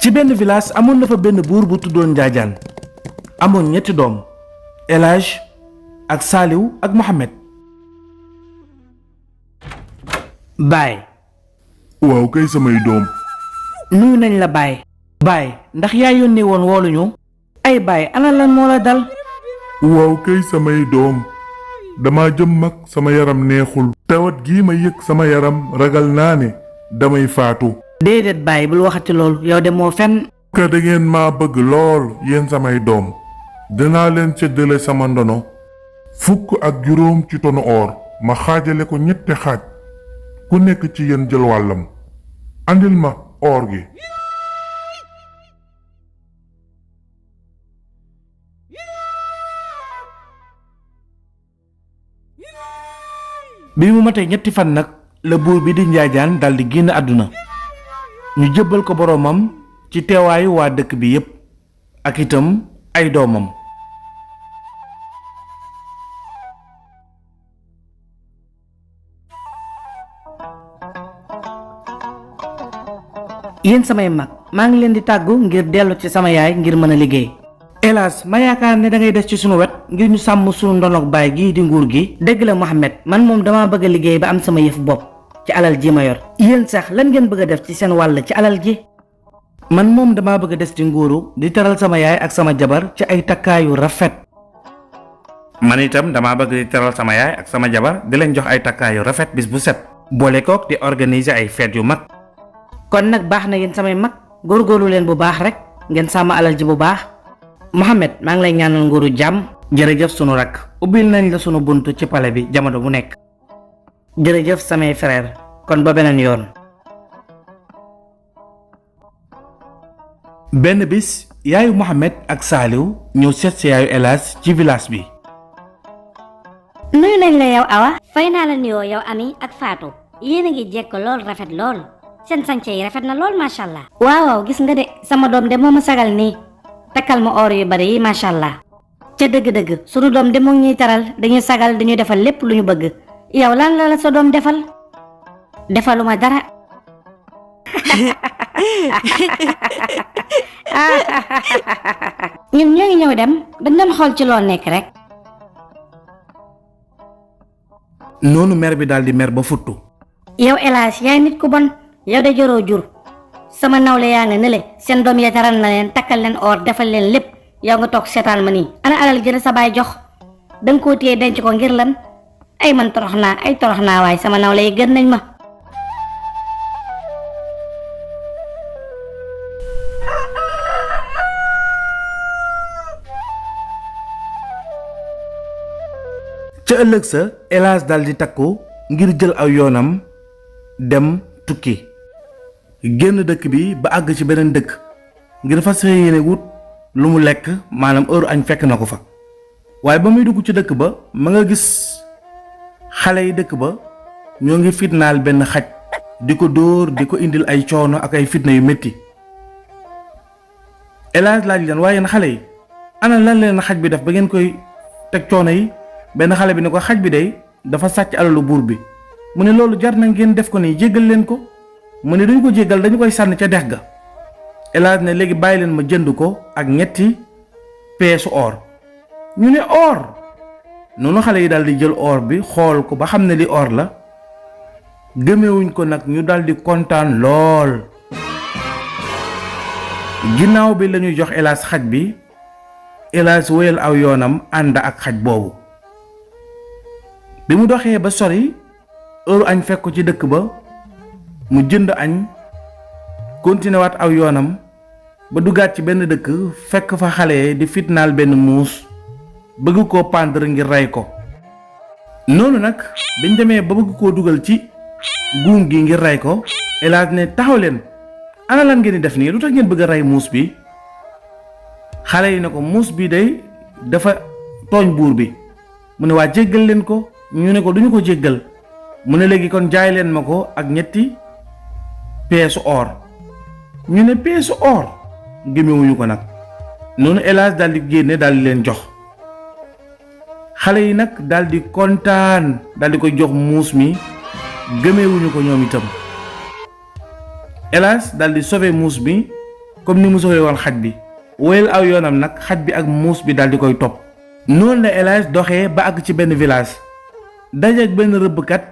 ci benn village amoon na fa benn buur bu tuddoon Njaajaan amoon ñetti doom El Hadj ak Saaliw ak Mohamed. baay. waaw kay samay doom. nuyu nañ la baay. baay ndax yaa yónnee woon wooluñu. ay baay ana lan moo la dal. waaw kay samay doom dama jëm mag sama yaram neexul tawat gii ma yëg sama yaram ragal naa ne damay faatu. déedéet baay bul waxati loolu yow de moo fenn. ka da ngeen maa bëgg lool yéen samay doom dinaa leen séddale sama ndono 50 ci tonu or ma xaajale ko ñetti xaaj ku nekk ci yéen jël wàllam andil ma or gi. bi mu matee ñetti fan nag la buur bi di Njaajaan daldi génn àdduna ñu jébbal ko boroomam ci teewaayu waa dëkk bi yépp ak itam ay doomam. yéen samay mag maa ngi leen di tàggu ngir dellu ci sama yaay ngir mën a liggéey. hélas ma yaakaar ne da ngay des ci sunu wet ngir ñu sàmm sunu ndonoog baay gii di nguur gi. dëgg la Mohamed man moom dama bëgg a liggéey ba am sama yëf bopp ci alal ji ma yor. yéen sax lan ngeen bëgg a def ci seen wàll ci alal ji. man moom dama bëgg a des ci nguuru di teral sama yaay ak sama jabar ci ay takkaayu rafet. man itam dama bëgg di teral sama yaay ak sama jabar di leen jox ay takkaayu rafet bis bu set. boole kook di organiser ay fête yu mag. kon nag baax na yéen samay mag góorgóorlu leen bu baax rek ngeen sàmm alal ji bu baax. Mohamed maa ngi lay ñaanal nguuru jàmm. jërëjëf sunu rakk ubbil nañ la sunu bunt ci pale bi jamono bu nekk. jërëjëf samay frère kon ba beneen yoon. benn bis yaayu Mohamed ak Saaliw ñëw seet si yaayu El Hadj ci village bi. nuyu nañ la yow Awa. fay naa la nuyoo yow Ami ak Fatou. yéen a ngi jekk lool rafet lool. seen sànce yi rafet na lool macha allah. waaw gis nga de sama doom de moo ma sagal nii. takkal ma or yu bari yi macha allah. ca dëgg-dëgg sunu doom de mu ngi ñuy taral dañuy sagal dañuy defal lépp lu ñu bëgg. yow lan la sa doom defal. defaluma dara. ñun ñoo ngi ñëw dem dañ doon xool ci loo nekk rek. noonu mer bi daldi mer ba futtu. yow El Hadj yaay nit ku bon. yow de joroo jur. sama nawle yaa nga nële seen doom ya taral na leen takkal leen or defal leen lépp yow nga toog seetaan ma nii. ana alal jël sa baay jox danga koo téye denc ko ngir lan ay man torox naa waaye sama nawle yi gën nañ ma. ca ëllëg sa El Hadj daldi takku ngir jël aw yoonam dem tukki. génn dëkk bi ba àgg ci beneen dëkk ngir fas yéene wut lu mu lekk maanaam heure añ fekk na ko fa waaye ba muy dugg ci dëkk ba ma nga gis xale yi dëkk ba ñoo ngi fitnaal benn xaj di ko dóor di ko indil ay coono ak ay fitna yu métti. El Hadj laaj leen waaye yéen xale yi ana lan leen xaj bi def ba ngeen koy teg coono yi. benn xale bi ne ko xaj bi day dafa sàcc alalu buur bi mu ne loolu jar na ngeen def ko nii jéggal leen ko. mu ne duñ ko jéggal dañu koy sànni ca dex ga. El Hadj ne léegi bàyyi leen ma jënd ko ak ñetti peesu or. ñu ne or. noonu xale yi daal di jël or bi xool ko ba xam ne li or la. gëmewuñ ko nag ñu daal di kontaan lool. ginnaaw bi lañuy jox El Hadj xaj bi. El Hadj wéyal aw yoonam ànd ak xaj boobu. bi mu doxee ba sori heure añ fekk ko ci dëkk ba. mu jënd añ continué waat aw yoonam ba duggaat ci benn dëkk fekk fa xale di fitnaal benn muus bëgg koo pendre ngir rey ko. noonu nag biñ demee ba bëgg koo dugal ci guum gi ngir rey ko El Hadj ne taxaw leen ana lan ngeen di def nii lu tax ngeen bëgg a rey muus bi. xale yi ne ko muus bi day dafa tooñ buur bi mu ne waa jéggal leen ko ñu ne ko duñu ko jéggal mu ne léegi kon jaay leen ma ko ak ñetti peesu or. ñu ne peesu or gémmewuñu ko nag. noonu El Hadj daal di génne daal di leen jox. xale yi nag daal di kontaan daal di koy jox muus mi gëmewuñu ko ñoom itam. El Hadj daal di sauver muus bi comme ni mu sowee woon xaj bi wéyal aw yoonam nag xaj bi ak muus bi daal di koy topp. noonu la El Hadj doxee ba àgg ci benn village dajeek benn rëbbkat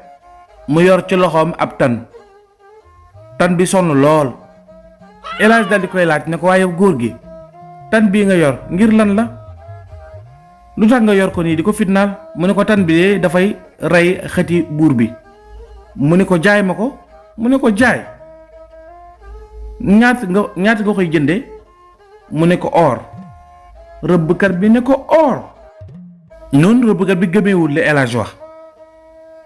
mu yor ci loxoom ab tan bi sonn lool. El Hadj daal di koy laaj ne ko waaye góor gi tan bii nga yor ngir lan la lu tax nga yor ko nii di ko fitnaal. mu ne ko tan bi de dafay rey xëti buur bi. mu ne ko jaay ma ko. mu ne ko jaay ñaata nga koy jënde. mu ne ko or. rëbbkat bi ne ko or. noonu rëbbkat bi gëmeewul li El Hadj wax.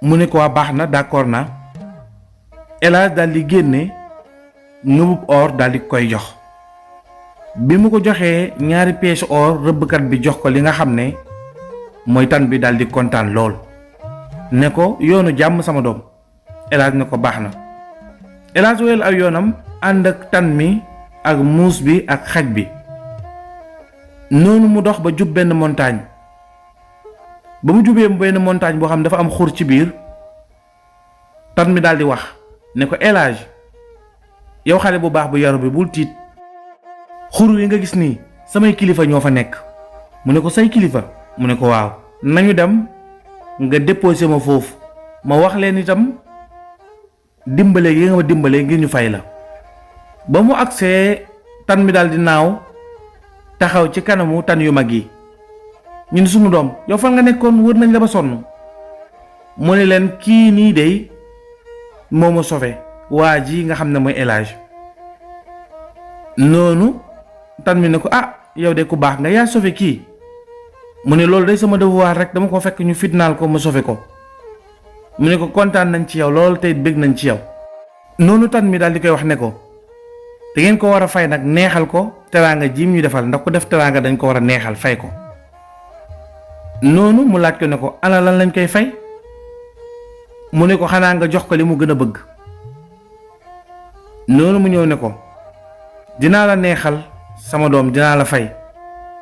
mu ne ko waa baax na d'accord naa. El Hadj daal di génne ngëbub or daal di koy jox. bi mu ko joxee ñaari pièces or rëbbkat bi jox ko li nga xam ne mooy tan bi daal di kontaan lool. ne ko yoonu jàmm sama doom. El Hadj ne ko baax na. El Hadj wéyal aw yoonam ànd ak tan mi ak muus bi ak xaj bi. noonu mu dox ba jub benn montagne. ba mu jubee benn montagne boo xam dafa am xur ci biir. tan mi daal di wax ne ko El Hadj yow xale bu baax bu yaru bi bul tiit. xur wi nga gis nii samay kilifa ñoo fa nekk. mu ne ko say kilifa. mu ne ko waaw nañu dem nga déposé ma foofu ma wax leen itam dimbale gi nga ma dimbale ngir ñu fay la. ba mu agsee tan mi daal di naaw taxaw ci kanamu tan yu mag yi. ñu ne sunu doom yow fan nga nekkoon wër nañ la ba sonn. mu ne leen kii nii dey moo ma sauvé waa ji nga xam ne mooy El Hadj. noonu tan mi ne ko ah yow de ku baax nga yaa sauvé kii. mu ne loolu day sama devoir rek dama ko fekk ñu fitnaal ko ma sauvé ko. mu ne ko kontaan nañ ci yow loolu tey bëgg nañ ci yow. noonu tan mi daal di koy wax ne ko te ngeen ko war a fay nag neexal ko teraanga jiim ñu defal ndax ku def teraanga dañ ko war a neexal fay ko. noonu mu laaj ko ne ko ana lan lañ koy fay. mu ne ko xanaa nga jox ko li mu gën a bëgg. noonu mu ñëw ne ko dinaa la neexal sama doom dinaa la fay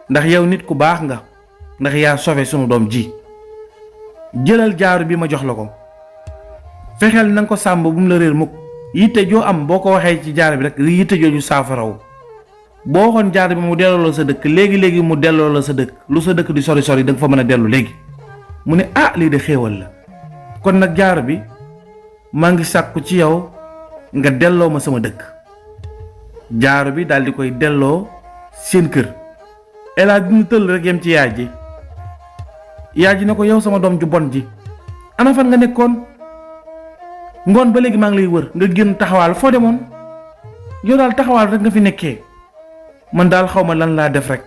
ndax yow nit ku baax nga ndax yaa sauvé sunu doom ji. jëlal jaaru bi ma jox la ko fexeel na nga ko sàmm bu mu la réer mukk. yitte joo am boo ko waxee ci jaar bi rek yitte jooju saafaraw. boo waxoon jaar bi mu delloo la sa dëkk léegi mu delloo la sa dëkk lu sa dëkk di sori sori da nga fa mën a dellu léegi. mu ne ah lii de xéewal la kon nag jaar bi maa ngi sàkku ci yow nga delloo ma sama dëkk. jaaru bi daal di koy delloo seen kër. El Hadj dina tëll rek yem ci yaay ji. yaay ji ne ko yow sama doom ju bon ji ana fan nga nekkoon ngoon ba léegi maa ngi lay wër nga génn taxawaal foo demoon yow daal taxawaal rek nga fi nekkee man daal xaw ma lan laa def rek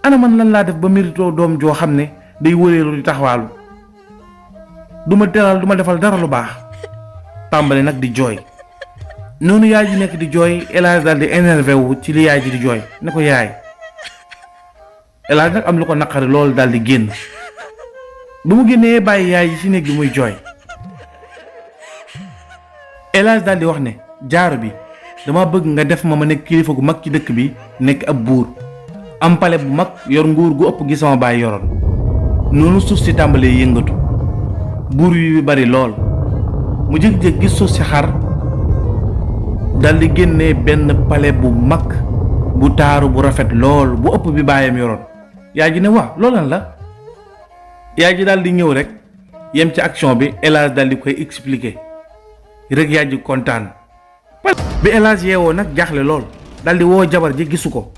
ana man lan laa def ba méritoo doom joo xam ne day wëreelu di taxawaalu du ma teral du ma defal dara lu baax. tàmbali nag di jooy. noonu yaay ji nekk di jooy El Hadj daal di énervé wu ci li yaay ji di jooy ne ko yaay. El Hadj nag am lu ko naqari loolu daal di génn. bu mu génnee bàyyi yaay ji ci néeg bi muy jooy. El Hadj daal di wax ne jaaro bi dama bëgg nga def ma nekk kilifa gu mag ci dëkk bi nekk ab buur am pale bu mag yor nguur gu ëpp gi sama baay yoroon. noonu suuf si tàmbalee yëngatu buur yi bari lool mu jékki-jékki gis suuf si xar dal di génnee benn pale bu mag bu taaru bu rafet lool bu ëpp bi baayam yoroon. yaay ji ne waa loolan la. yaay ji daal di ñëw rek yem ci action bi El Hadj daal di koy expliquer rek yaay ji kontaan. bi El Hadj yeewoo nag jaaxle lool daal di woo jabar ji gisu ko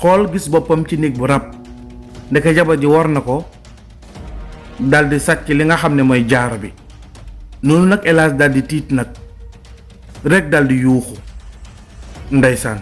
xool gis boppam ci néeg bu rab ndeke jabar ji war na ko daal di sàcc li nga xam ne mooy jaaro bi. noonu nag El Hadj daal di tiit nag rek daal di yuuxu ndeysaan.